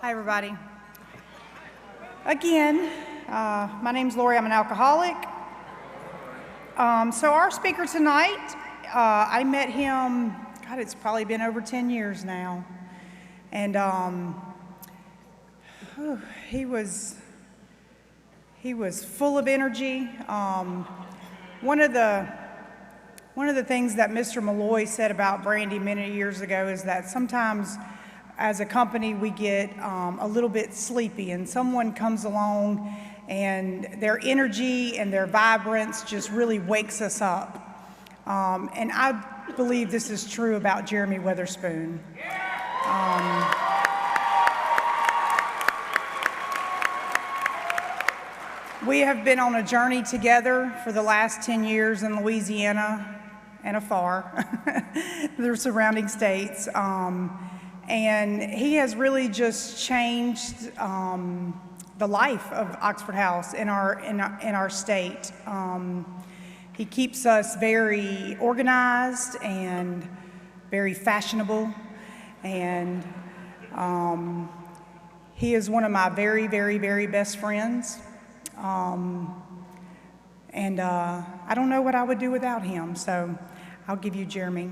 Hi, everybody. Again, my name's Lori. I'm an alcoholic. So our speaker tonight, I met him, God, it's probably been over 10 years now. And he was full of energy. One of the things that Mr. Malloy said about Brandy many years ago is that sometimes as a company we get a little bit sleepy, and someone comes along and their energy and their vibrance just really wakes us up. And I believe this is true about Jeremy Weatherspoon. We have been on a journey together for the last 10 years in Louisiana and afar, the surrounding states. And he has really just changed the life of Oxford House in our state. He keeps us very organized and very fashionable, and he is one of my very, very, very best friends. And I don't know what I would do without him, so I'll give you Jeremy.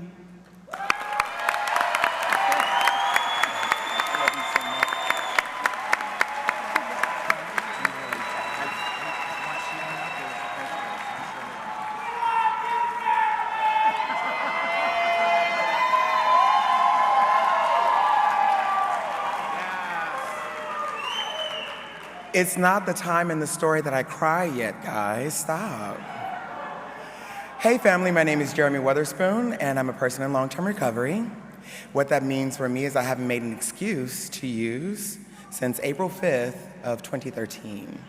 It's not the time in the story that I cry yet, guys. Stop. Hey, family, my name is Jeremy Weatherspoon, and I'm a person in long-term recovery. What that means for me is I haven't made an excuse to use since April 5th of 2013.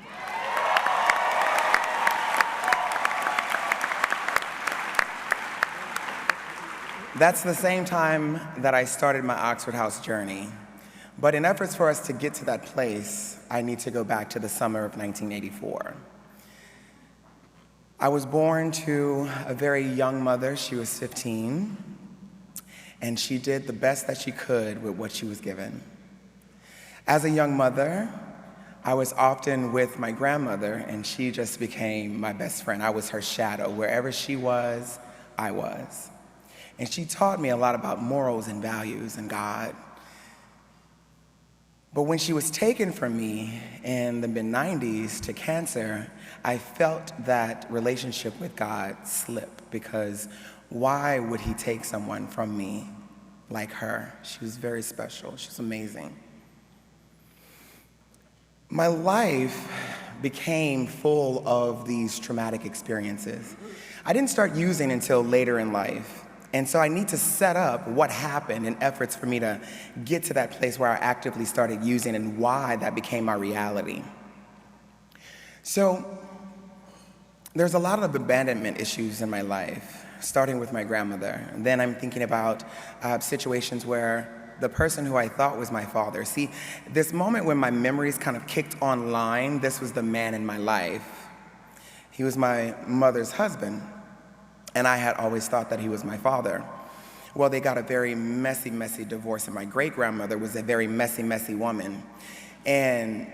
That's the same time that I started my Oxford House journey. But in efforts for us to get to that place, I need to go back to the summer of 1984. I was born to a very young mother. She was 15, and she did the best that she could with what she was given. As a young mother, I was often with my grandmother, and she just became my best friend. I was her shadow. Wherever she was, I was. And she taught me a lot about morals and values and God. But when she was taken from me in the mid-90s to cancer, I felt that relationship with God slip, because why would he take someone from me like her? She was very special. She was amazing. My life became full of these traumatic experiences. I didn't start using until later in life. And so I need to set up what happened in efforts for me to get to that place where I actively started using and why that became my reality. So there's a lot of abandonment issues in my life, starting with my grandmother. And then I'm thinking about situations where the person who I thought was my father. See, this moment when my memories kind of kicked online, this was the man in my life. He was my mother's husband. And I had always thought that he was my father. Well, they got a very messy, messy divorce, and my great-grandmother was a very messy, messy woman. And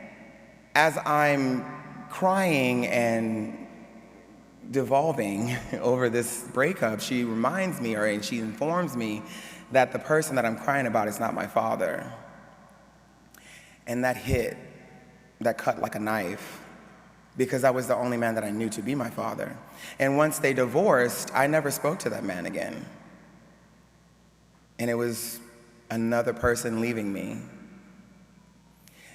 as I'm crying and devolving over this breakup, she reminds me, and she informs me that the person that I'm crying about is not my father. And that cut like a knife, because I was the only man that I knew to be my father. And once they divorced, I never spoke to that man again. And it was another person leaving me.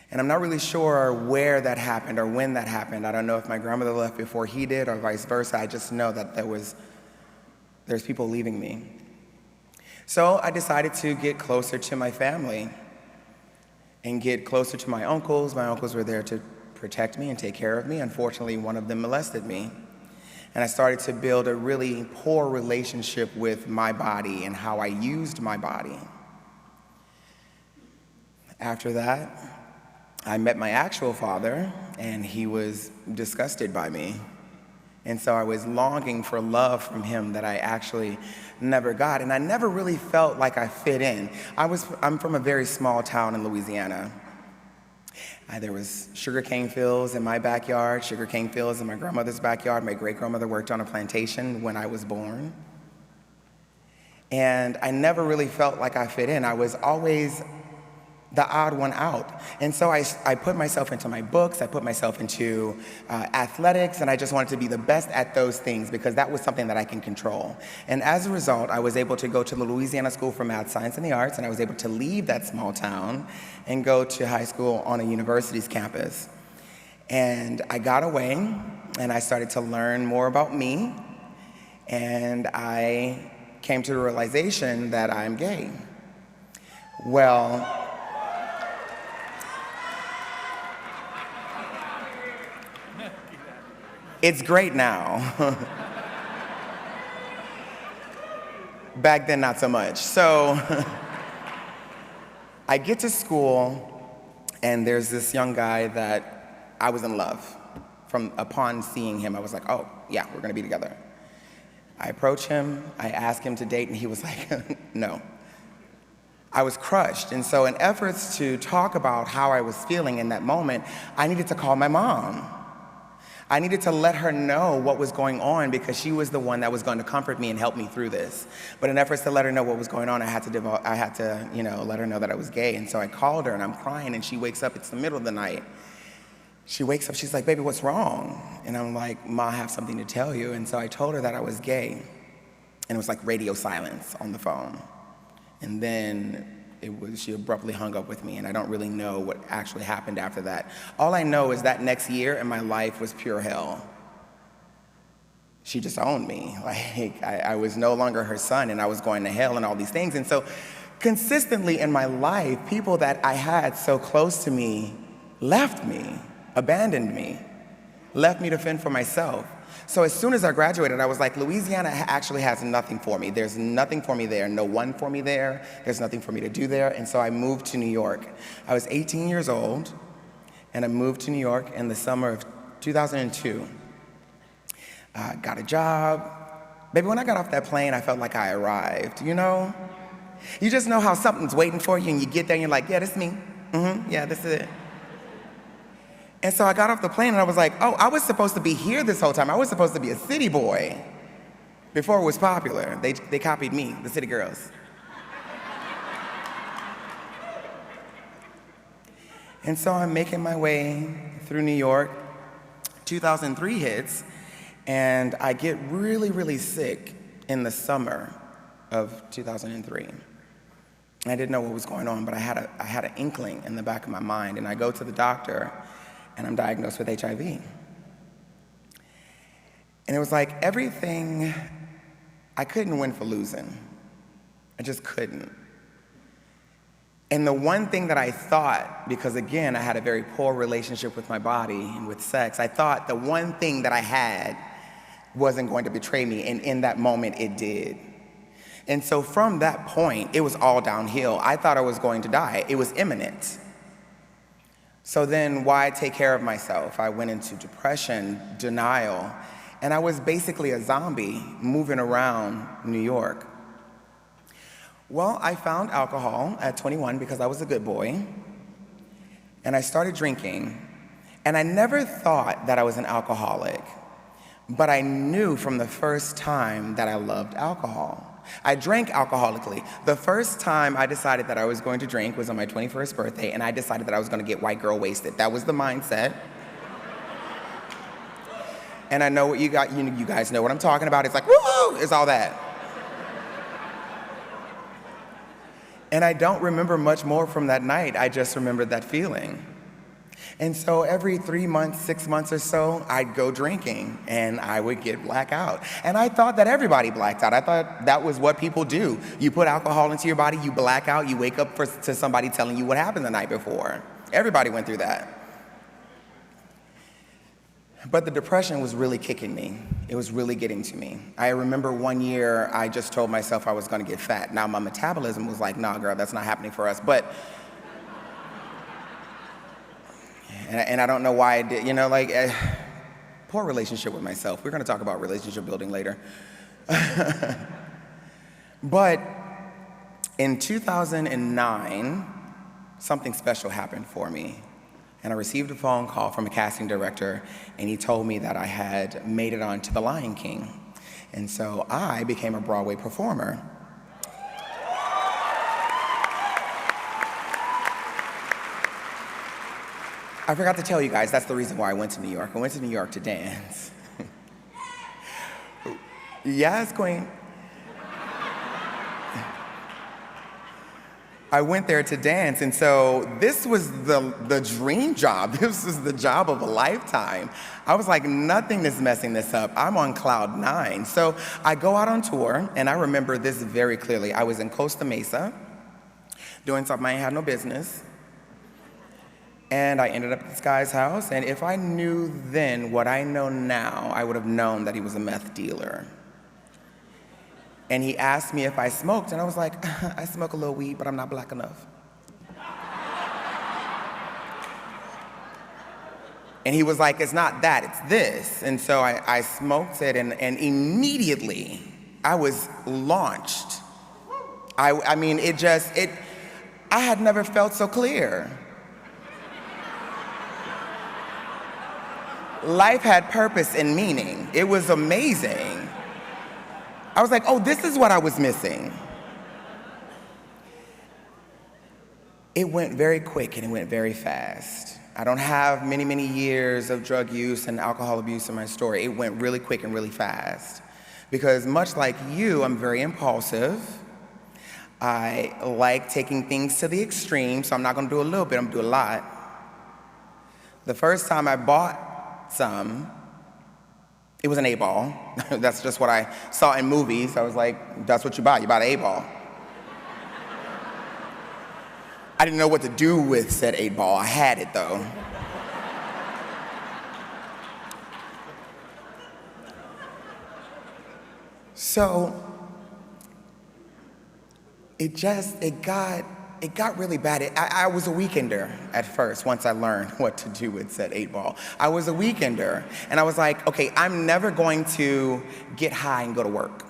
And I'm not really sure where that happened or when that happened. I don't know if my grandmother left before he did or vice versa. I just know that there's people leaving me. So I decided to get closer to my family and get closer to my uncles. My uncles were there to protect me and take care of me. Unfortunately, one of them molested me. And I started to build a really poor relationship with my body and how I used my body. After that, I met my actual father, and he was disgusted by me. And so I was longing for love from him that I actually never got. And I never really felt like I fit in. I'm from a very small town in Louisiana. There was sugarcane fields in my backyard, sugarcane fields in my grandmother's backyard. My great-grandmother worked on a plantation when I was born. And I never really felt like I fit in. I was always the odd one out. And so I put myself into my books, I put myself into athletics, and I just wanted to be the best at those things because that was something that I can control. And as a result, I was able to go to the Louisiana School for Math, Science, and the Arts, and I was able to leave that small town and go to high school on a university's campus. And I got away, and I started to learn more about me, and I came to the realization that I'm gay. Well, it's great now. Back then, not so much. So I get to school, and there's this young guy that I was in love. Upon seeing him, I was like, oh, yeah, we're gonna be together. I approach him, I ask him to date, and he was like, no. I was crushed, and so in efforts to talk about how I was feeling in that moment, I needed to call my mom. I needed to let her know what was going on because she was the one that was going to comfort me and help me through this. But in efforts to let her know what was going on, I had to let her know that I was gay. And so I called her, and I'm crying, and she wakes up. It's the middle of the night. She wakes up, she's like, baby, what's wrong? And I'm like, Ma, I have something to tell you. And so I told her that I was gay. And it was like radio silence on the phone. And then she abruptly hung up with me, and I don't really know what actually happened after that. All I know is that next year in my life was pure hell. She just owned me. Like, I was no longer her son, and I was going to hell and all these things. And so consistently in my life, people that I had so close to me left me, abandoned me, left me to fend for myself. So as soon as I graduated, I was like, Louisiana actually has nothing for me. There's nothing for me there, no one for me there. There's nothing for me to do there. And so I moved to New York. I was 18 years old, and I moved to New York in the summer of 2002. Got a job. Baby, when I got off that plane, I felt like I arrived, you know? You just know how something's waiting for you, and you get there, and you're like, yeah, this is me. Yeah, this is it. And so I got off the plane, and I was like, oh, I was supposed to be here this whole time. I was supposed to be a city boy before it was popular. They copied me, the city girls. And so I'm making my way through New York. 2003 hits, and I get really, really sick in the summer of 2003. I didn't know what was going on, but I had an inkling in the back of my mind, and I go to the doctor, and I'm diagnosed with HIV. And it was like everything, I couldn't win for losing. I just couldn't. And the one thing that I thought, because again, I had a very poor relationship with my body and with sex, I thought the one thing that I had wasn't going to betray me, and in that moment, it did. And so from that point, it was all downhill. I thought I was going to die. It was imminent. So then why take care of myself? I went into depression, denial, and I was basically a zombie moving around New York. Well, I found alcohol at 21 because I was a good boy, and I started drinking, and I never thought that I was an alcoholic, but I knew from the first time that I loved alcohol. I drank alcoholically. The first time I decided that I was going to drink was on my 21st birthday, and I decided that I was going to get white girl wasted. That was the mindset. And I know what you guys know what I'm talking about. It's like, woo, it's all that. And I don't remember much more from that night. I just remembered that feeling. And so every 3 months, 6 months or so, I'd go drinking, and I would get blackout. And I thought that everybody blacked out. I thought that was what people do. You put alcohol into your body, you black out, you wake up to somebody telling you what happened the night before. Everybody went through that. But the depression was really kicking me. It was really getting to me. I remember one year, I just told myself I was gonna get fat. Now my metabolism was like, nah, girl, that's not happening for us. But And I don't know why I did, poor relationship with myself. We're gonna talk about relationship building later. But in 2009, something special happened for me. and I received a phone call from a casting director, and he told me that I had made it on to The Lion King. And so I became a Broadway performer. I forgot to tell you guys, that's the reason why I went to New York. I went to New York to dance. Yes, Queen. I went there to dance, and so this was the dream job. This was the job of a lifetime. I was like, nothing is messing this up. I'm on cloud 9. So I go out on tour, and I remember this very clearly. I was in Costa Mesa doing something I had no business, and I ended up at this guy's house, and if I knew then what I know now, I would have known that he was a meth dealer. And he asked me if I smoked, and I was like, I smoke a little weed, but I'm not black enough. And he was like, it's not that, it's this. And so I smoked it, and immediately I was launched. I mean, I had never felt so clear. Life had purpose and meaning. It was amazing. I was like, oh, this is what I was missing. It went very quick and it went very fast. I don't have many, many years of drug use and alcohol abuse in my story. It went really quick and really fast. Because much like you, I'm very impulsive. I like taking things to the extreme, so I'm not gonna do a little bit, I'm gonna do a lot. The first time I bought some, it was an 8-ball. That's just what I saw in movies. I was like, that's what you buy an 8-ball. I didn't know what to do with said 8-ball. I had it though. So it got really bad. I was a weekender at first once I learned what to do with said 8-ball. I was a weekender, and I was like, okay, I'm never going to get high and go to work.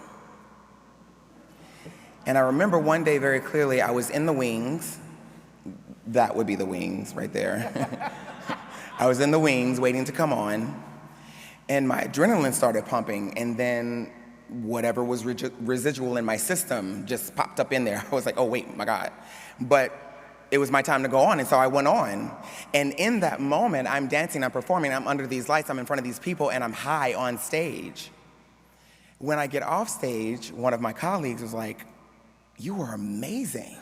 And I remember one day very clearly, I was in the wings. That would be the wings right there. I was in the wings waiting to come on, and my adrenaline started pumping, and then whatever was residual in my system just popped up in there. I was like, oh wait, my God. But it was my time to go on, and so I went on. And in that moment, I'm dancing, I'm performing, I'm under these lights, I'm in front of these people, and I'm high on stage. When I get off stage, one of my colleagues was like, you were amazing.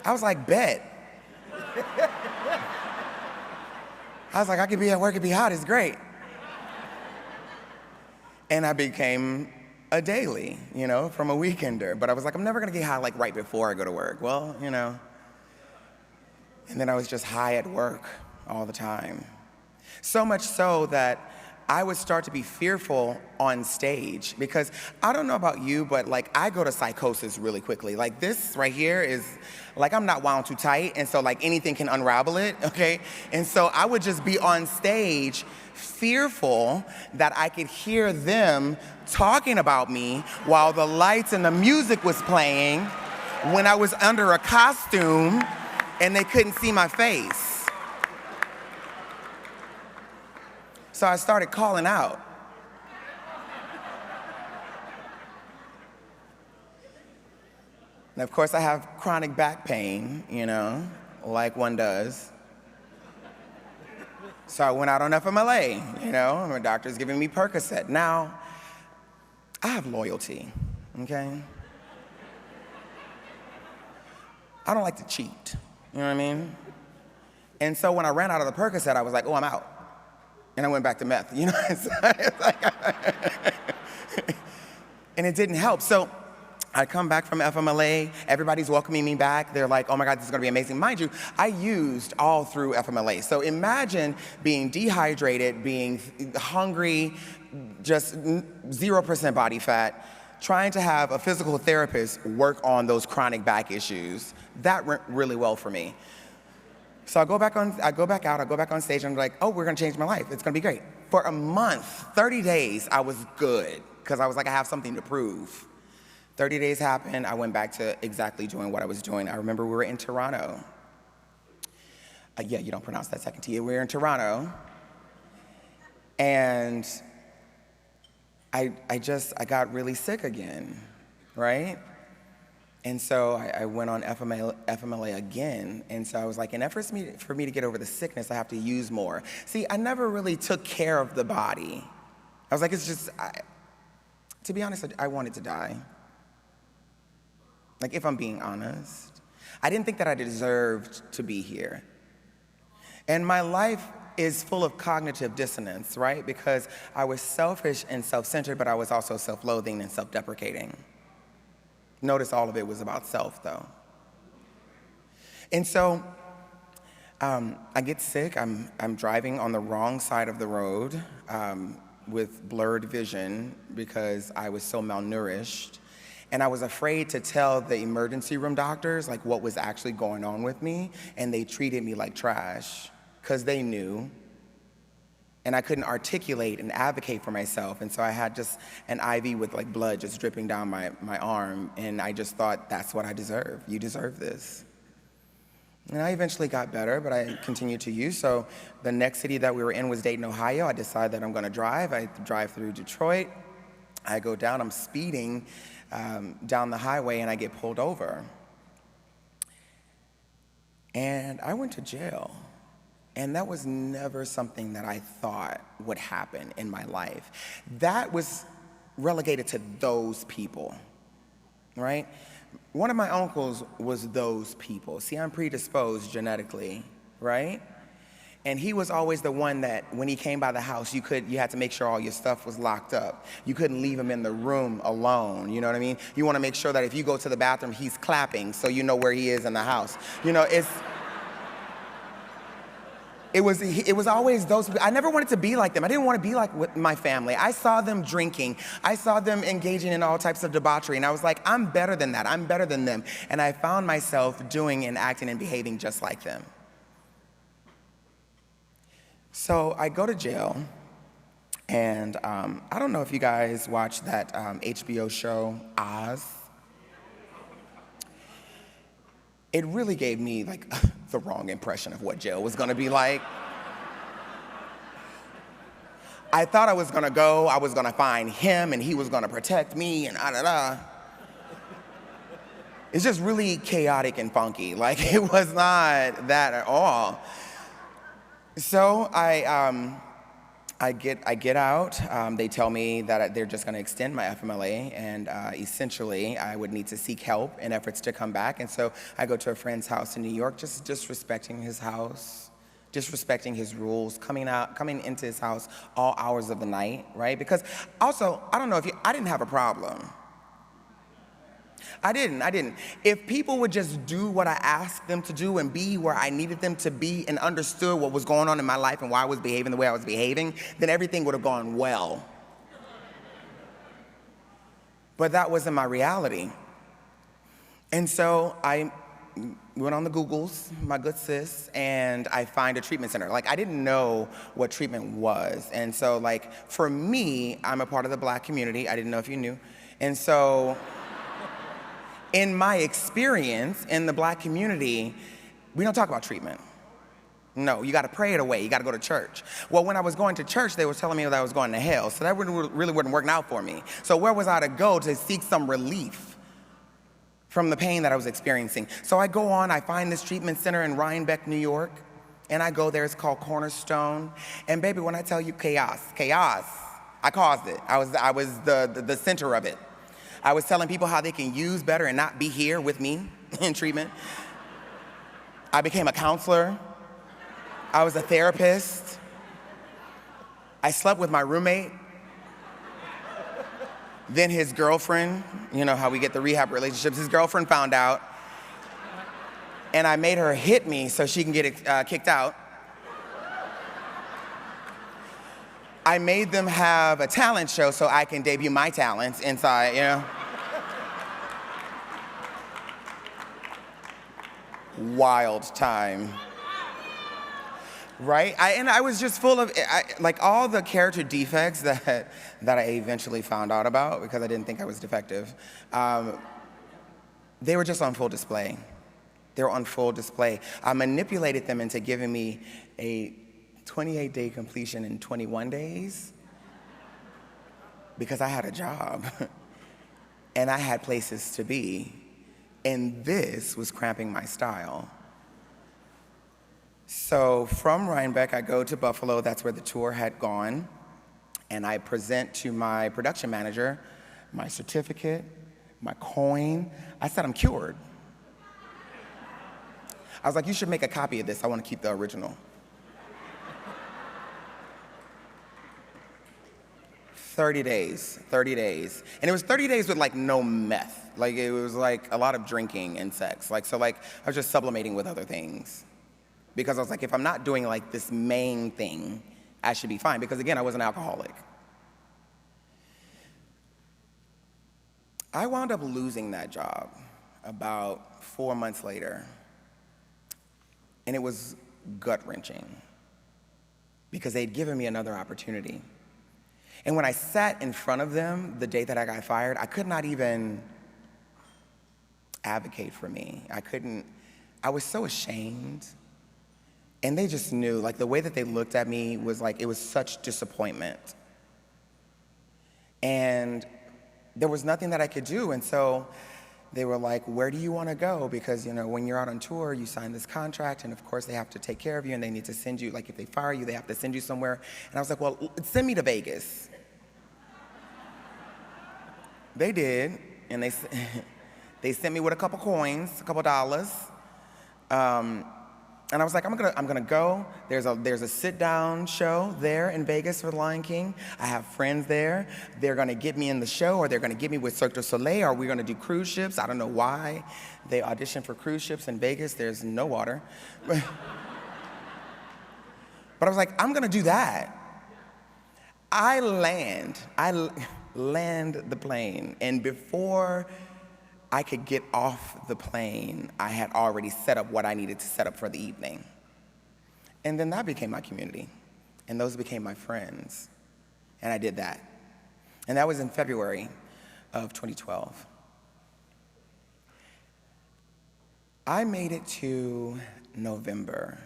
I was like, bet. I was like, I could be at work and be hot, it's great. And I became a daily, from a weekender. But I was like, I'm never gonna get high like right before I go to work. Well, And then I was just high at work all the time. So much so that I would start to be fearful on stage, because I don't know about you, but I go to psychosis really quickly. Like this right here is, I'm not wound too tight, and so anything can unravel it, okay? And so I would just be on stage fearful that I could hear them talking about me while the lights and the music was playing when I was under a costume and they couldn't see my face. So I started calling out. And of course I have chronic back pain, like one does. So I went out on FMLA, and my doctor's giving me Percocet. Now, I have loyalty, okay? I don't like to cheat, you know what I mean? And so when I ran out of the Percocet, I was like, oh, I'm out. And I went back to meth, and it didn't help. So I come back from FMLA, everybody's welcoming me back. They're like, oh my God, this is gonna be amazing. Mind you, I used all through FMLA. So imagine being dehydrated, being hungry, just 0% body fat, trying to have a physical therapist work on those chronic back issues. That went really well for me. So I go back out, I go back on stage, and I'm like, oh, we're gonna change my life. It's gonna be great. For a month, 30 days, I was good, because I was like, I have something to prove. 30 days happened. I went back to exactly doing what I was doing. I remember we were in Toronto. Yeah, you don't pronounce that second T. We were in Toronto. And I got really sick again, right? And so I went on FMLA again. And so I was like, in efforts for me to get over the sickness, I have to use more. See, I never really took care of the body. I was like, it's just, to be honest, I wanted to die. Like, if I'm being honest. I didn't think that I deserved to be here. And my life is full of cognitive dissonance, right? Because I was selfish and self-centered, but I was also self-loathing and self-deprecating. Notice all of it was about self, though. And so I get sick. I'm driving on the wrong side of the road with blurred vision because I was so malnourished. And I was afraid to tell the emergency room doctors like what was actually going on with me, and they treated me like trash because they knew. And I couldn't articulate and advocate for myself, and so I had just an IV with like blood just dripping down my arm, and I just thought, that's what I deserve. You deserve this. And I eventually got better, but I continued to use. So the next city that we were in was Dayton, Ohio. I decided that I'm gonna drive. I drive through Detroit. I go down, I'm speeding down the highway, and I get pulled over. And I went to jail. And that was never something that I thought would happen in my life. That was relegated to those people, right? One of my uncles was those people. See, I'm predisposed genetically, right? And he was always the one that when he came by the house, you had to make sure all your stuff was locked up. You couldn't leave him in the room alone, you know what I mean? You wanna make sure that if you go to the bathroom, he's clapping so you know where he is in the house. You know, it was always those people. I never wanted to be like them. I didn't want to be like my family. I saw them drinking. I saw them engaging in all types of debauchery. And I was like, I'm better than that. I'm better than them. And I found myself doing and acting and behaving just like them. So I go to jail. And I don't know if you guys watched that HBO show, Oz. It really gave me like the wrong impression of what jail was gonna be like. I thought I was gonna find him and he was gonna protect me and It's just really chaotic and funky. Like, it was not that at all. So I get out. They tell me that they're just going to extend my FMLA, and essentially I would need to seek help in efforts to come back. And so I go to a friend's house in New York, just disrespecting his house, disrespecting his rules, coming into his house all hours of the night, right? Because also, I don't know if I didn't have a problem. I didn't. If people would just do what I asked them to do and be where I needed them to be and understood what was going on in my life and why I was behaving the way I was behaving, then everything would have gone well. But that wasn't my reality. And so I went on the Googles, my good sis, and I find a treatment center. Like, I didn't know what treatment was. And so, like, for me, I'm a part of the Black community. I didn't know if you knew. And so, in my experience in the Black community, we don't talk about treatment. No, you gotta pray it away, you gotta go to church. Well, when I was going to church, they were telling me that I was going to hell, so that really wasn't working out for me. So where was I to go to seek some relief from the pain that I was experiencing? So I go on, I find this treatment center in Rhinebeck, New York, and I go there, it's called Cornerstone. And baby, when I tell you chaos, I caused it. I was the center of it. I was telling people how they can use better and not be here with me in treatment. I became a counselor. I was a therapist. I slept with my roommate. Then his girlfriend, you know how we get the rehab relationships, his girlfriend found out. And I made her hit me so she can get kicked out. I made them have a talent show so I can debut my talents inside, you know? Wild time. right? And I was just full of, like all the character defects that I eventually found out about because I didn't think I was defective. They were just on full display. They were on full display. I manipulated them into giving me a 28-day completion in 21 days because I had a job and I had places to be. And this was cramping my style. So from Rhinebeck, I go to Buffalo. That's where the tour had gone. And I present to my production manager my certificate, my coin. I said, I'm cured. I was like, you should make a copy of this. I want to keep the original. 30 days. And it was 30 days with like no meth. Like it was like a lot of drinking and sex. I was just sublimating with other things. Because I was like, if I'm not doing like this main thing, I should be fine. Because again, I was an alcoholic. I wound up losing that job about 4 months later. And it was gut-wrenching because they'd given me another opportunity. And when I sat in front of them the day that I got fired, I could not even advocate for me. I was so ashamed. And they just knew, like the way that they looked at me was like, it was such disappointment. And there was nothing that I could do. And so they were like, where do you want to go? Because, when you're out on tour, you sign this contract, and of course they have to take care of you, and they need to send you, like if they fire you, they have to send you somewhere. And I was like, well, send me to Vegas. They did, and they sent me with a couple coins, a couple dollars. And I was like, I'm gonna go. There's a sit-down show there in Vegas for The Lion King. I have friends there. They're gonna get me in the show, or they're gonna get me with Cirque du Soleil, or we're gonna do cruise ships. I don't know why they audition for cruise ships in Vegas. There's no water. But I was like, I'm gonna do that. I land the plane, and before I could get off the plane, I had already set up what I needed to set up for the evening. And then that became my community, and those became my friends, and I did that. And that was in February of 2012. I made it to November.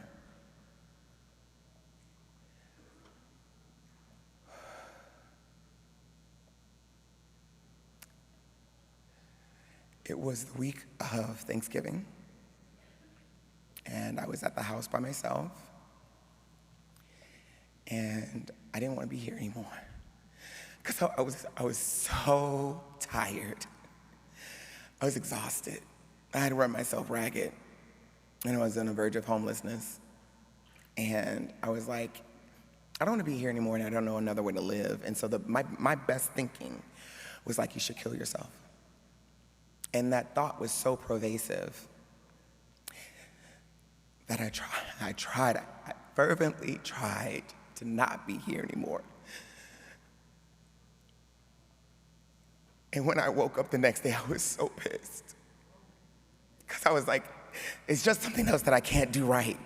It was the week of Thanksgiving, and I was at the house by myself, and I didn't want to be here anymore, because I was so tired. I was exhausted. I had run myself ragged, and I was on the verge of homelessness, and I was like, I don't want to be here anymore, and I don't know another way to live. And so my best thinking was like, you should kill yourself. And that thought was so pervasive that I fervently tried to not be here anymore. And when I woke up the next day, I was so pissed. Because I was like, it's just something else that I can't do right.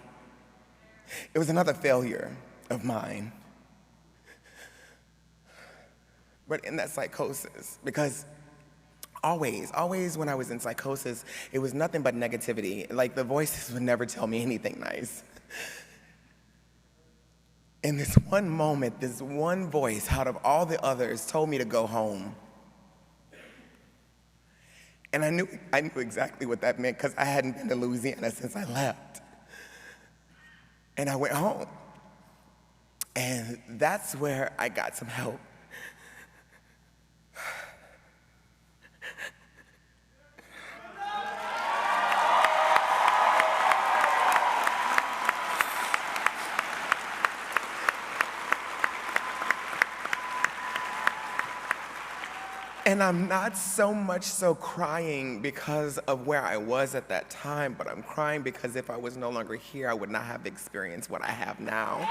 It was another failure of mine. But in that psychosis, because always when I was in psychosis, it was nothing but negativity. Like the voices would never tell me anything nice. In this one moment, this one voice out of all the others told me to go home. And I knew exactly what that meant because I hadn't been to Louisiana since I left. And I went home. And that's where I got some help. And I'm not so much so crying because of where I was at that time, but I'm crying because if I was no longer here, I would not have experienced what I have now.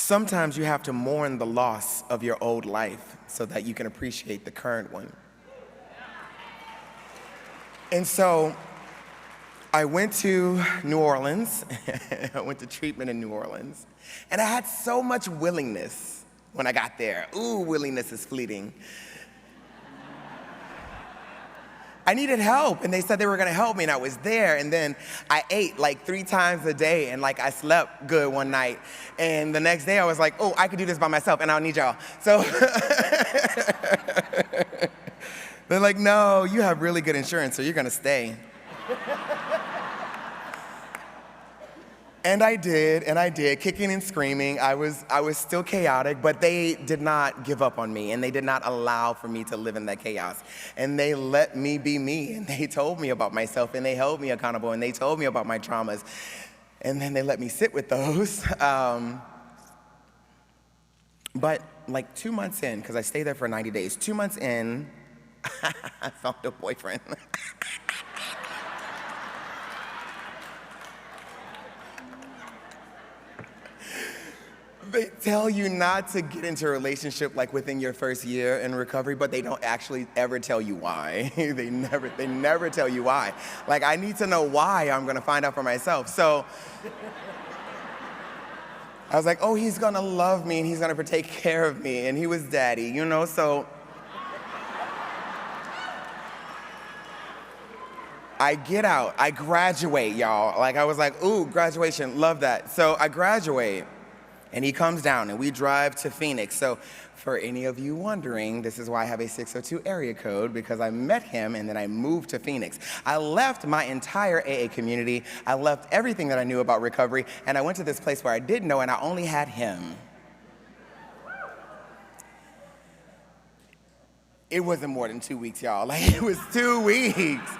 Sometimes you have to mourn the loss of your old life so that you can appreciate the current one. And so I went to New Orleans. I went to treatment in New Orleans. And I had so much willingness when I got there. Ooh, willingness is fleeting. I needed help, and they said they were gonna help me, and I was there, and then I ate like 3 times a day, and like I slept good one night, and the next day I was like, oh, I could do this by myself, and I don't need y'all. So they're like, no, you have really good insurance, so you're gonna stay. And I did, kicking and screaming. I was still chaotic, but they did not give up on me, and they did not allow for me to live in that chaos. And they let me be me, and they told me about myself, and they held me accountable, and they told me about my traumas. And then they let me sit with those. But like 2 months in, because I stayed there for 90 days, 2 months in, I found a boyfriend. They tell you not to get into a relationship like within your first year in recovery, but they don't actually ever tell you why. They never tell you why. Like, I need to know why. I'm gonna find out for myself. So I was like, oh, he's gonna love me and he's gonna take care of me, and he was daddy, you know, so I get out, I graduate, y'all. Like, I was like, ooh, graduation, love that. So I graduate. And he comes down, and we drive to Phoenix. So for any of you wondering, this is why I have a 602 area code, because I met him, and then I moved to Phoenix. I left my entire AA community. I left everything that I knew about recovery, and I went to this place where I didn't know, and I only had him. It wasn't more than 2 weeks, y'all. Like, it was 2 weeks.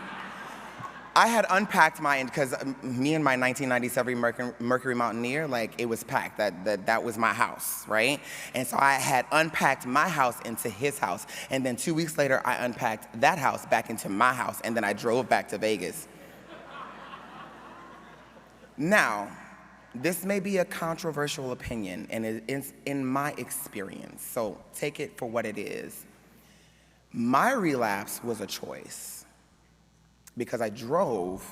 I had unpacked because me and my 1997 Mercury Mountaineer, like, it was packed. That was my house, right? And so I had unpacked my house into his house. And then 2 weeks later, I unpacked that house back into my house. And then I drove back to Vegas. Now, this may be a controversial opinion, and it is in my experience. So take it for what it is. My relapse was a choice, because I drove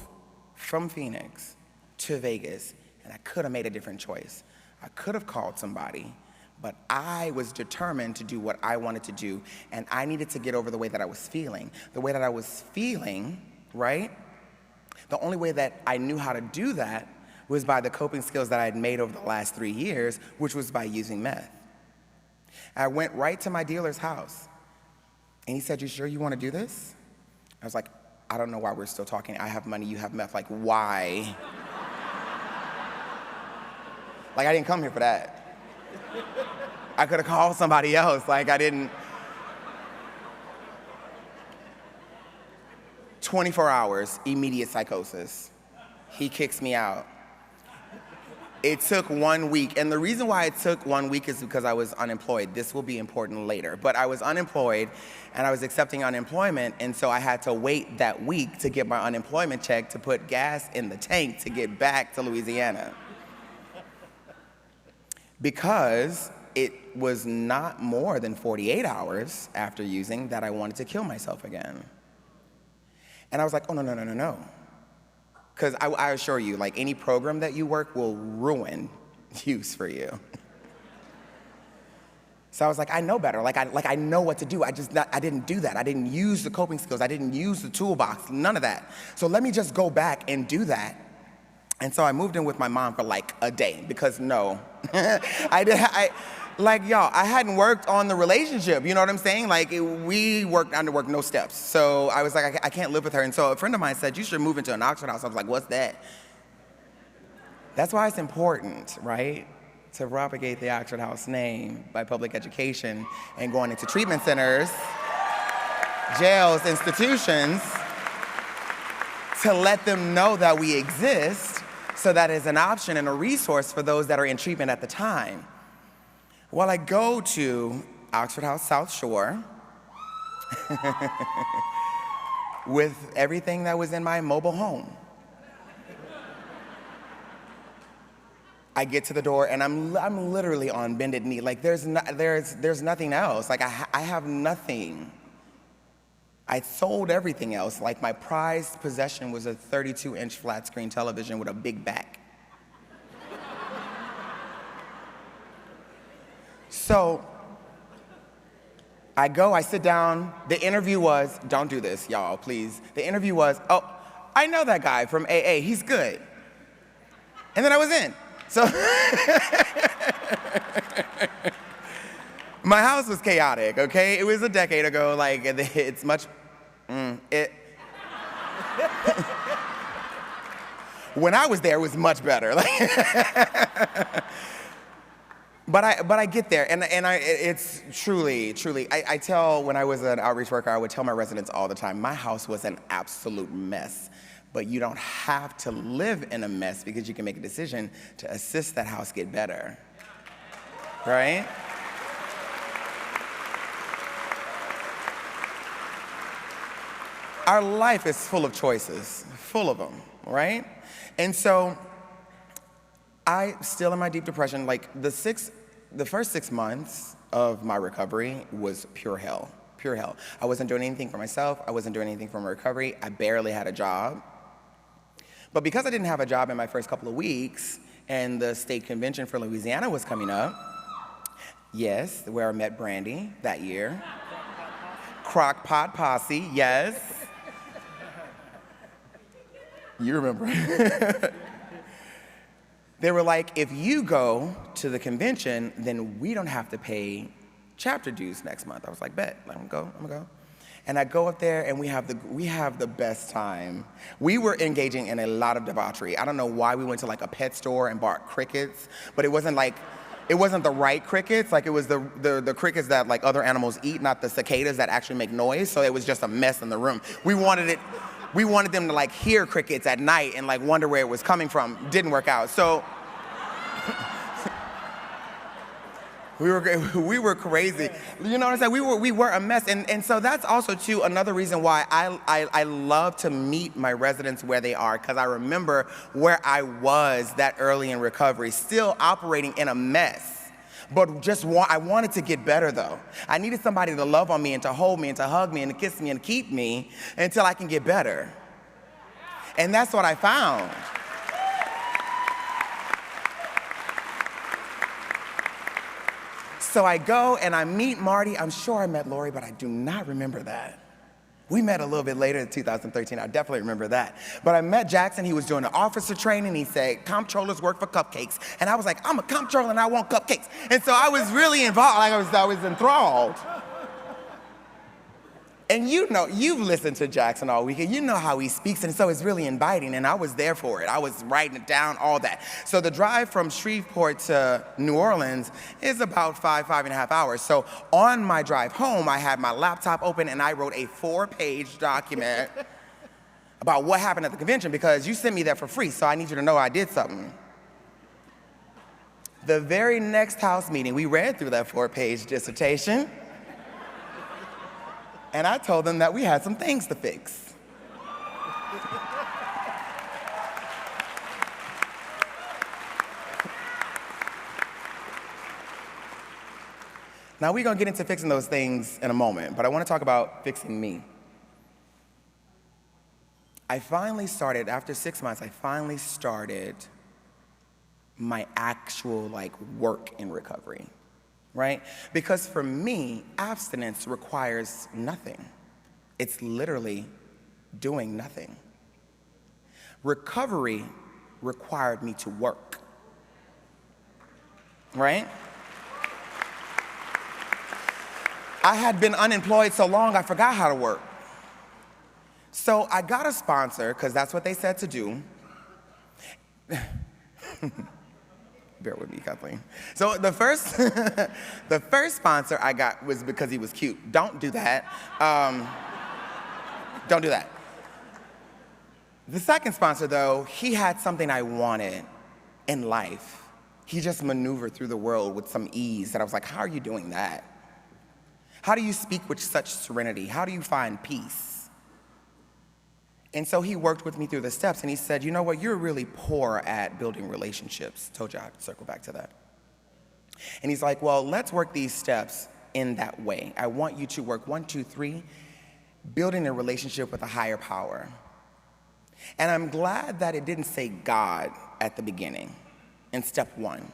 from Phoenix to Vegas, and I could have made a different choice. I could have called somebody, but I was determined to do what I wanted to do, and I needed to get over the way that I was feeling. The way that I was feeling, right? The only way that I knew how to do that was by the coping skills that I had made over the last 3 years, which was by using meth. I went right to my dealer's house, and he said, you sure you want to do this? I was like, I don't know why we're still talking. I have money, you have meth. Like, why? Like, I didn't come here for that. I could have called somebody else. Like, I didn't. 24 hours, immediate psychosis. He kicks me out. It took 1 week, and the reason why it took 1 week is because I was unemployed. This will be important later, but I was unemployed, and I was accepting unemployment, and so I had to wait that week to get my unemployment check to put gas in the tank to get back to Louisiana. Because it was not more than 48 hours after using that I wanted to kill myself again. And I was like, oh, no. Because I assure you, like, any program that you work will ruin use for you. So I was like, I know better. I know what to do. I didn't do that. I didn't use the coping skills. I didn't use the toolbox, none of that. So let me just go back and do that. And so I moved in with my mom for like a day, because no, y'all, I hadn't worked on the relationship, you know what I'm saying? Like, we worked under work, no steps. So I was like, I can't live with her. And so a friend of mine said, you should move into an Oxford house. I was like, what's that? That's why it's important, right? To propagate the Oxford House name by public education and going into treatment centers, jails, institutions, to let them know that we exist, so that is an option and a resource for those that are in treatment at the time. Well, I go to Oxford House South Shore with everything that was in my mobile home. I get to the door and I'm literally on bended knee. Like there's nothing else. Like I have nothing. I sold everything else. Like my prized possession was a 32-inch flat screen television with a big back. So I sit down. The interview was, don't do this, y'all, please. The interview was, oh, I know that guy from AA, he's good. And then I was in. So my house was chaotic, okay? It was a decade ago, like it's much, when I was there, it was much better. But I get there, and it's truly, I tell, when I was an outreach worker, I would tell my residents all the time, my house was an absolute mess. But you don't have to live in a mess because you can make a decision to assist that house get better, right? Our life is full of choices, full of them, right? And so I, still in my deep depression, like the first 6 months of my recovery was pure hell, pure hell. I wasn't doing anything for myself. I wasn't doing anything for my recovery. I barely had a job. But because I didn't have a job in my first couple of weeks, and the state convention for Louisiana was coming up, yes, where I met Brandy that year. Crock Pot Posse, yes. You remember. They were like, if you go to the convention, then we don't have to pay chapter dues next month. I was like, bet, I'm gonna go. And I go up there and we have the best time. We were engaging in a lot of debauchery. I don't know why we went to like a pet store and bought crickets, but it wasn't the right crickets. Like it was the crickets that like other animals eat, not the cicadas that actually make noise. So it was just a mess in the room. We wanted them to like hear crickets at night and like wonder where it was coming from. Didn't work out. So we were crazy. You know what I'm saying? We were a mess. And so that's also too another reason why I love to meet my residents where they are, because I remember where I was that early in recovery, still operating in a mess. But I wanted to get better though. I needed somebody to love on me and to hold me and to hug me and to kiss me and keep me until I can get better. And that's what I found. So I go and I meet Marty. I'm sure I met Lori, but I do not remember that. We met a little bit later in 2013. I definitely remember that. But I met Jackson. He was doing the officer training. He said, comptrollers work for cupcakes. And I was like, I'm a comptroller and I want cupcakes. And so I was really involved. Like I was enthralled. And you know, you've listened to Jackson all weekend. You know how he speaks, and so it's really inviting, and I was there for it. I was writing it down, all that. So the drive from Shreveport to New Orleans is about 5.5 hours. So on my drive home, I had my laptop open, and I wrote a 4-page document about what happened at the convention, because you sent me there for free, so I need you to know I did something. The very next house meeting, we read through that 4-page dissertation, and I told them that we had some things to fix. Now we're gonna get into fixing those things in a moment, but I wanna talk about fixing me. I finally started, after 6 months, I finally started my actual work in recovery. Right? Because for me, abstinence requires nothing. It's literally doing nothing. Recovery required me to work. Right? I had been unemployed so long, I forgot how to work. So I got a sponsor, because that's what they said to do. Bear with me, Kathleen. So the first sponsor I got was because he was cute. Don't do that. Don't do that. The second sponsor, though, he had something I wanted in life. He just maneuvered through the world with some ease, and I was like, how are you doing that? How do you speak with such serenity? How do you find peace And so he worked with me through the steps, and he said, you know what, you're really poor at building relationships. Told you I'd circle back to that. And he's like, well, let's work these steps in that way. I want you to work 1, 2, 3, building a relationship with a higher power. And I'm glad that it didn't say God at the beginning in step 1,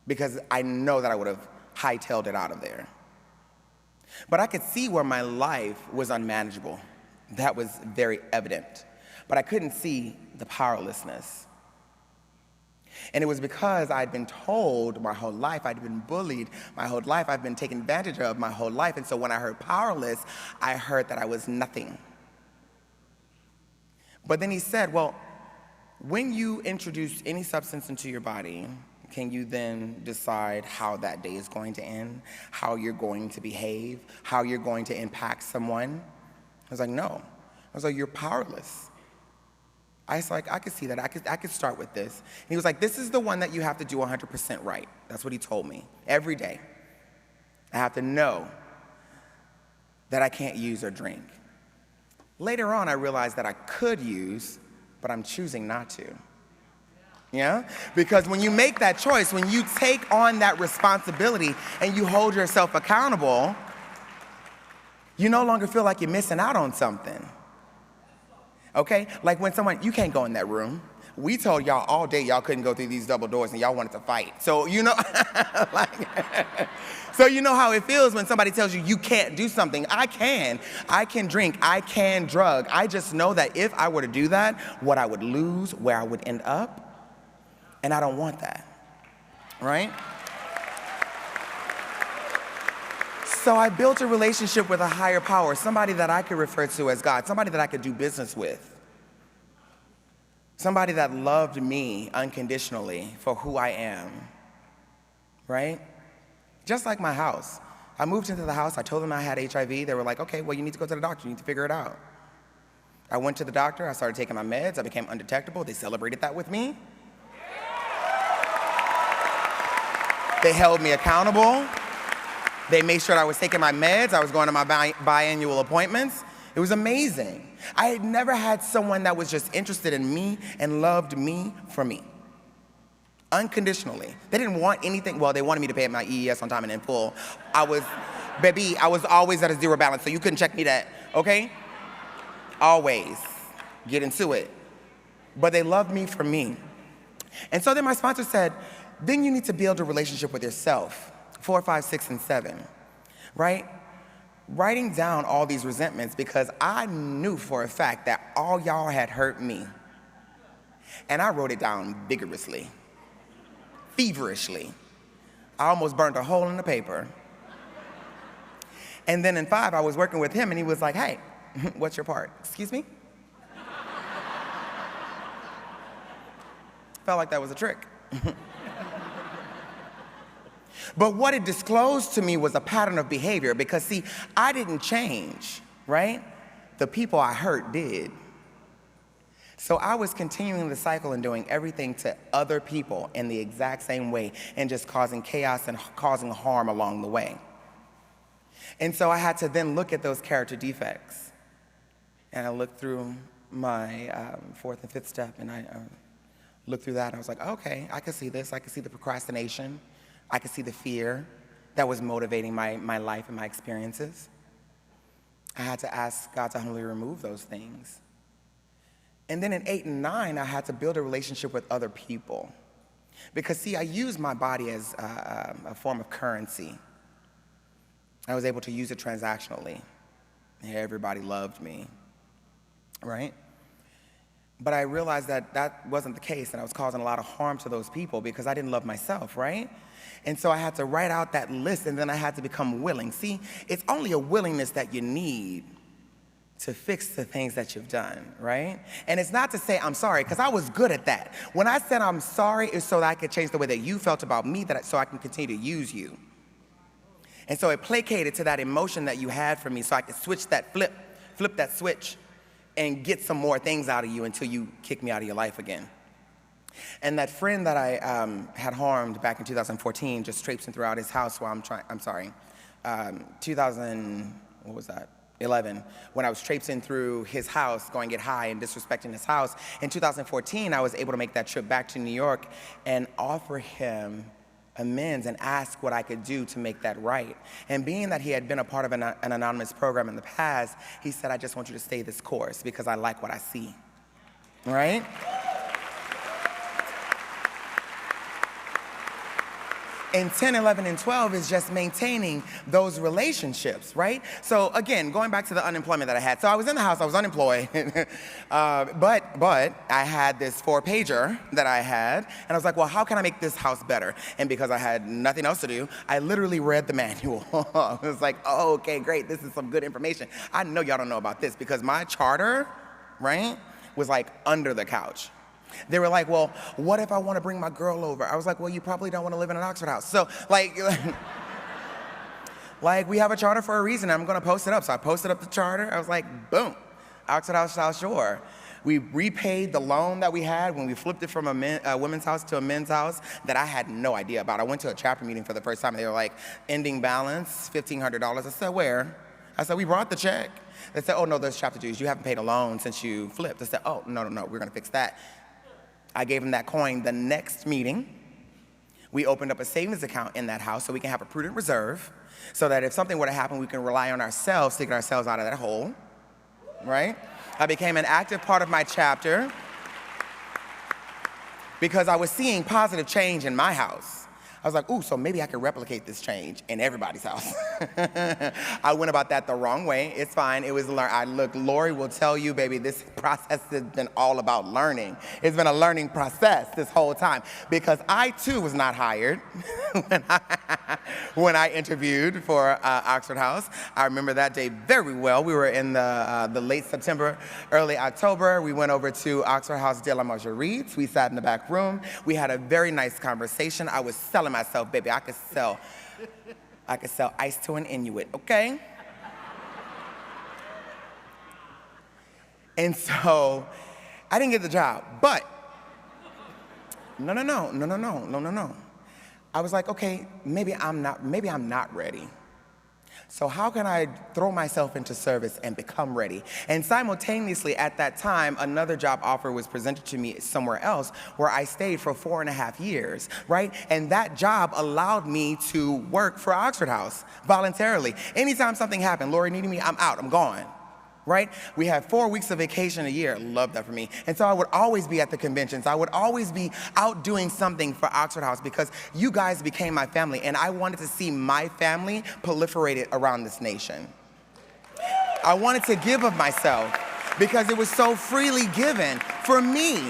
because I know that I would have hightailed it out of there. But I could see where my life was unmanageable. That was very evident. But I couldn't see the powerlessness. And it was because I'd been told my whole life, I'd been bullied my whole life, I'd been taken advantage of my whole life. And so when I heard powerless, I heard that I was nothing. But then he said, well, when you introduce any substance into your body, can you then decide how that day is going to end, how you're going to behave, how you're going to impact someone? I was like, no. I was like, you're powerless. I was like, I could see that. I could start with this. And he was like, this is the one that you have to do 100% right. That's what he told me. Every day, I have to know that I can't use or drink. Later on, I realized that I could use, but I'm choosing not to. Yeah? Because when you make that choice, when you take on that responsibility and you hold yourself accountable, you no longer feel like you're missing out on something. Okay? Like when someone, you can't go in that room. We told y'all all day y'all couldn't go through these double doors and y'all wanted to fight. So you know, so you know how it feels when somebody tells you you can't do something. I can drink, I can drug. I just know that if I were to do that, what I would lose, where I would end up, and I don't want that, right? So I built a relationship with a higher power, somebody that I could refer to as God, somebody that I could do business with, somebody that loved me unconditionally for who I am, right? Just like my house. I moved into the house, I told them I had HIV. They were like, okay, well, you need to go to the doctor, you need to figure it out. I went to the doctor, I started taking my meds, I became undetectable. They celebrated that with me. They held me accountable. They made sure I was taking my meds. I was going to my biannual appointments. It was amazing. I had never had someone that was just interested in me and loved me for me. Unconditionally. They didn't want anything. Well, they wanted me to pay my EES on time and in full. I was always at a zero balance, so you couldn't check me that, okay? Always. Get into it. But they loved me for me. And so then my sponsor said, then you need to build a relationship with yourself. 4, 5, 6, and 7, right? Writing down all these resentments because I knew for a fact that all y'all had hurt me. And I wrote it down vigorously, feverishly. I almost burned a hole in the paper. And then in 5, I was working with him and he was like, hey, what's your part? Excuse me? Felt like that was a trick. But what it disclosed to me was a pattern of behavior because, see, I didn't change, right? The people I hurt did. So I was continuing the cycle and doing everything to other people in the exact same way and just causing chaos and causing harm along the way. And so I had to then look at those character defects. And I looked through my 4th and 5th step and I looked through that and I was like, okay, I can see this. I can see the procrastination. I could see the fear that was motivating my life and my experiences. I had to ask God to humbly remove those things. And then in 8 and 9, I had to build a relationship with other people. Because, see, I used my body as a form of currency. I was able to use it transactionally. Everybody loved me, right? But I realized that that wasn't the case, and I was causing a lot of harm to those people because I didn't love myself, right? And so I had to write out that list, and then I had to become willing. See, it's only a willingness that you need to fix the things that you've done, right? And it's not to say I'm sorry, because I was good at that. When I said I'm sorry, it's so that I could change the way that you felt about me, so I can continue to use you. And so it placated to that emotion that you had for me, so I could switch that flip that switch, and get some more things out of you until you kick me out of your life again. And that friend that I had harmed back in 2014, just traipsing throughout his house while it 11, when I was traipsing through his house, going get high and disrespecting his house. In 2014, I was able to make that trip back to New York and offer him amends and ask what I could do to make that right. And being that he had been a part of an anonymous program in the past, he said, I just want you to stay this course because I like what I see, right? And 10, 11, and 12 is just maintaining those relationships, right? So again, going back to the unemployment that I had. So I was in the house, I was unemployed, but I had this 4-pager that I had, and I was like, well, how can I make this house better? And because I had nothing else to do, I literally read the manual. I was like, oh, okay, great, this is some good information. I know y'all don't know about this because my charter, right, was like under the couch. They were like, well, what if I want to bring my girl over? I was like, well, you probably don't want to live in an Oxford house. So, like we have a charter for a reason. I'm going to post it up. So I posted up the charter. I was like, boom, Oxford House South Shore. We repaid the loan that we had when we flipped it from a women's house to a men's house that I had no idea about. I went to a chapter meeting for the first time. They were like, ending balance, $1,500. I said, where? I said, we brought the check. They said, oh, no, there's chapter dues. You haven't paid a loan since you flipped. I said, oh, no, we're going to fix that. I gave him that coin. The next meeting, we opened up a savings account in that house so we can have a prudent reserve so that if something were to happen, we can rely on ourselves to get ourselves out of that hole, right? I became an active part of my chapter because I was seeing positive change in my house. I was like, ooh, so maybe I could replicate this change in everybody's house. I went about that the wrong way. It's fine. It was Lori will tell you, baby, this process has been all about learning. It's been a learning process this whole time because I too was not hired when I interviewed for Oxford House. I remember that day very well. We were in the late September, early October. We went over to Oxford House de la Marguerite. We sat in the back room. We had a very nice conversation. I was selling myself, baby. I could sell ice to an Inuit, okay? And so I didn't get the job, but no. I was like, okay, maybe I'm not ready. So how can I throw myself into service and become ready? And simultaneously at that time, another job offer was presented to me somewhere else where I stayed for 4.5 years, right? And that job allowed me to work for Oxford House voluntarily. Anytime something happened, Lori needed me, I'm out, I'm gone. Right? We had 4 weeks of vacation a year. Love that for me. And so I would always be at the conventions. I would always be out doing something for Oxford House because you guys became my family and I wanted to see my family proliferated around this nation. I wanted to give of myself because it was so freely given for me.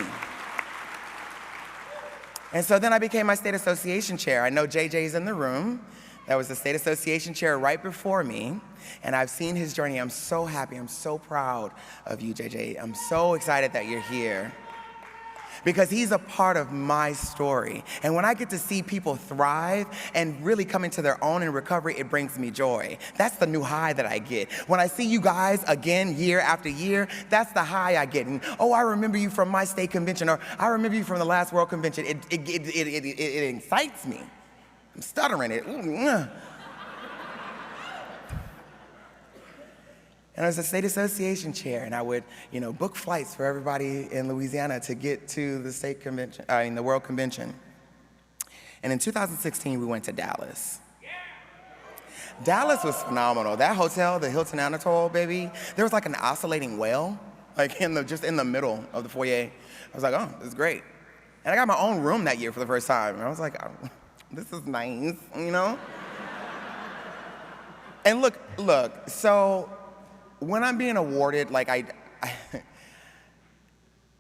And so then I became my state association chair. I know JJ's in the room. That was the state association chair right before me. And I've seen his journey. I'm so happy. I'm so proud of you, JJ. I'm so excited that you're here because he's a part of my story. And when I get to see people thrive and really come into their own in recovery, it brings me joy. That's the new high that I get. When I see you guys again year after year, that's the high I get. And, oh, I remember you from my state convention, or I remember you from the last World Convention. It excites me. I'm stuttering it. And I was a state association chair, and I would, book flights for everybody in Louisiana to get to the state convention, the World Convention. And in 2016, we went to Dallas. Dallas was phenomenal. That hotel, the Hilton Anatole, baby, there was like an oscillating whale, like just in the middle of the foyer. I was like, oh, this is great. And I got my own room that year for the first time. And I was like, oh, this is nice, And look, so when I'm being awarded,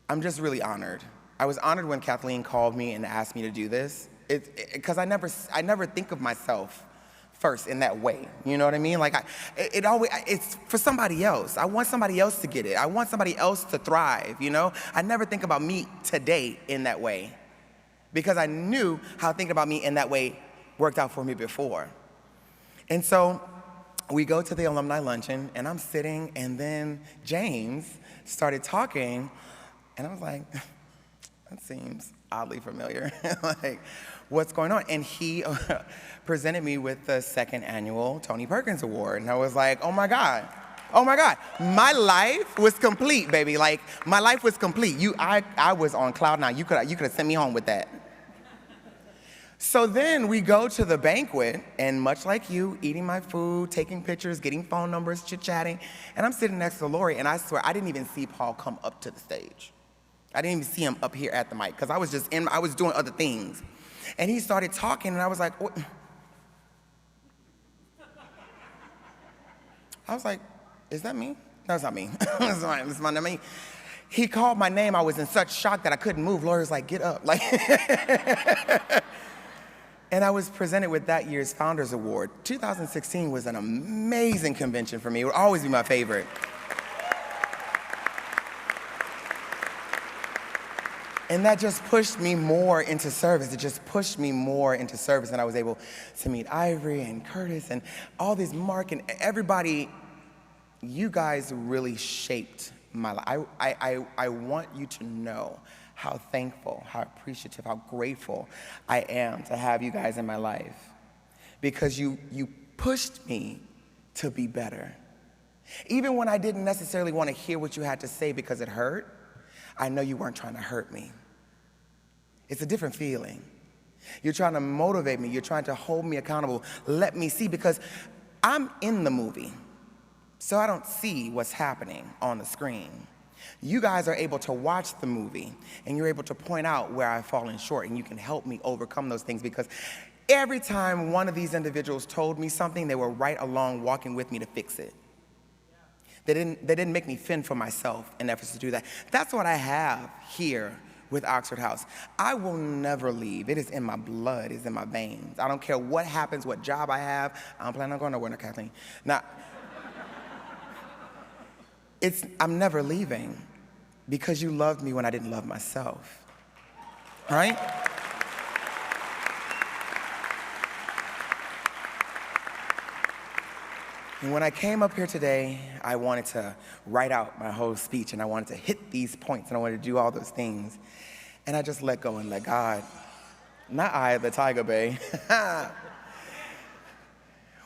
I'm just really honored. I was honored when Kathleen called me and asked me to do this, because I never think of myself first in that way, you know what I mean? It's for somebody else. I want somebody else to get it. I want somebody else to thrive, I never think about me today in that way, because I knew how thinking about me in that way worked out for me before. And so we go to the alumni luncheon, and I'm sitting, and then James started talking, and I was like, that seems oddly familiar. What's going on? And he presented me with the 2nd annual Tony Perkins Award, and I was like, oh my God, Oh my God, my life was complete, baby. Like, my life was complete. I was on cloud nine. You could have sent me home with that. So then we go to the banquet, and much like you, eating my food, taking pictures, getting phone numbers, chit-chatting, and I'm sitting next to Lori, and I swear, I didn't even see Paul come up to the stage. I didn't even see him up here at the mic, because I was doing other things. And he started talking, and I was like, what? I was like, is that me? No, it's not me. It's not me. He called my name. I was in such shock that I couldn't move. Lori was like, get up. Like, and I was presented with that year's Founders Award. 2016 was an amazing convention for me. It would always be my favorite. And that just pushed me more into service. It just pushed me more into service. And I was able to meet Ivory and Curtis and all these Mark and everybody. You guys really shaped my life. I want you to know how thankful, how appreciative, how grateful I am to have you guys in my life. Because you pushed me to be better. Even when I didn't necessarily want to hear what you had to say because it hurt, I know you weren't trying to hurt me. It's a different feeling. You're trying to motivate me. You're trying to hold me accountable. Let me see, because I'm in the movie, so I don't see what's happening on the screen. You guys are able to watch the movie, and you're able to point out where I've fallen short, and you can help me overcome those things, because every time one of these individuals told me something, they were right along walking with me to fix it. They didn't make me fend for myself in efforts to do that. That's what I have here with Oxford House. I will never leave. It is in my blood. It's in my veins. I don't care what happens, what job I have. I don't plan on going nowhere, no, Kathleen. Now, I'm never leaving because you loved me when I didn't love myself, right? And when I came up here today, I wanted to write out my whole speech, and I wanted to hit these points, and I wanted to do all those things. And I just let go and let God. Not I, the Tiger Bay.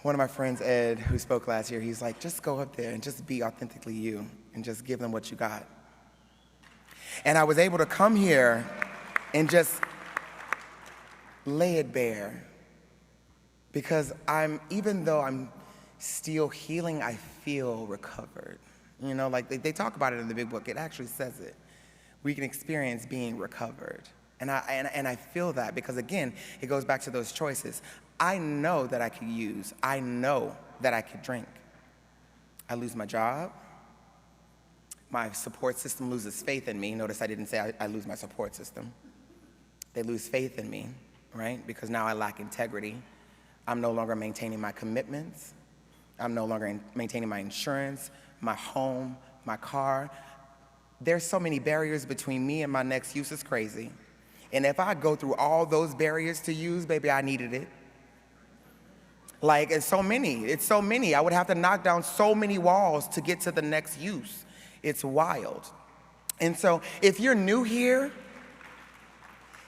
One of my friends, Ed, who spoke last year, he's like, just go up there and just be authentically you and just give them what you got. And I was able to come here and just lay it bare, because even though I'm still healing, I feel recovered. You know, like they talk about it in the big book. It actually says it. We can experience being recovered. And I feel that because, again, it goes back to those choices. I know that I could use. I know that I could drink. I lose my job. My support system loses faith in me. Notice I didn't say I lose my support system. They lose faith in me, right? Because now I lack integrity. I'm no longer maintaining my commitments. I'm no longer maintaining my insurance, my home, my car. There's so many barriers between me and my next use. It's crazy. And if I go through all those barriers to use, baby, I needed it. Like, it's so many. I would have to knock down so many walls to get to the next use. It's wild. And so if you're new here,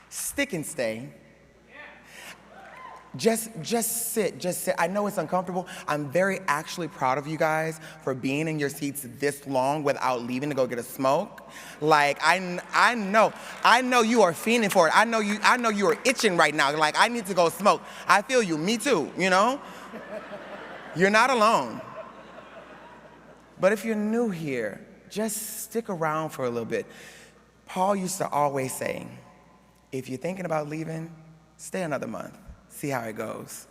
stick and stay. Just sit. I know it's uncomfortable. I'm very actually proud of you guys for being in your seats this long without leaving to go get a smoke. Like, I know you are fiending for it. I know you are itching right now. Like, I need to go smoke. I feel you. Me too, you know? You're not alone. But if you're new here, just stick around for a little bit. Paul used to always say, if you're thinking about leaving, stay another month. See how it goes.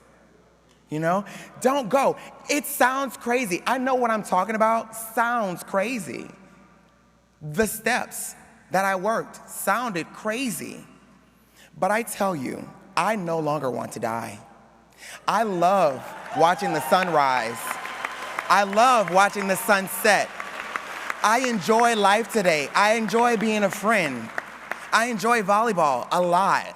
You know? Don't go. It sounds crazy. I know what I'm talking about sounds crazy. The steps that I worked sounded crazy. But I tell you, I no longer want to die. I love watching the sun rise. I love watching the sun set. I enjoy life today. I enjoy being a friend. I enjoy volleyball a lot.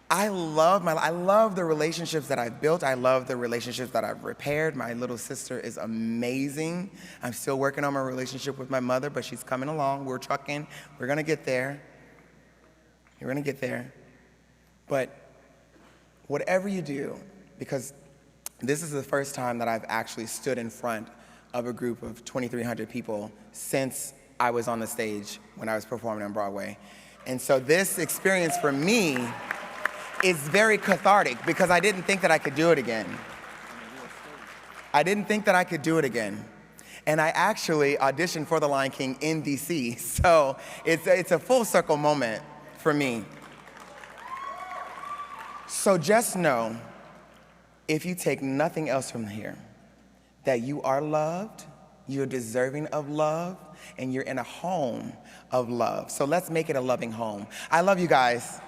I love the relationships that I've built. I love the relationships that I've repaired. My little sister is amazing. I'm still working on my relationship with my mother, but she's coming along. We're trucking. We're going to get there. We're going to get there. But whatever you do, because this is the first time that I've actually stood in front of a group of 2,300 people since I was on the stage when I was performing on Broadway. And so this experience for me is very cathartic because I didn't think that I could do it again. I didn't think that I could do it again. And I actually auditioned for The Lion King in DC, so it's a full circle moment for me. So just know, if you take nothing else from here, that you are loved, you're deserving of love, and you're in a home of love. So let's make it a loving home. I love you guys.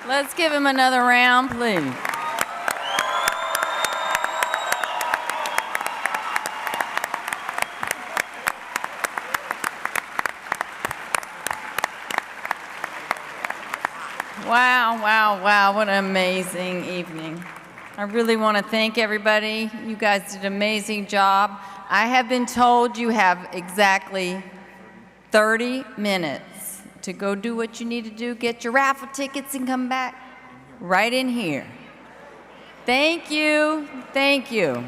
Let's give him another round, please. Wow, wow, wow, what an amazing evening. I really want to thank everybody. You guys did an amazing job. I have been told you have exactly 30 minutes to go do what you need to do, get your raffle tickets and come back right in here. Thank you. Thank you.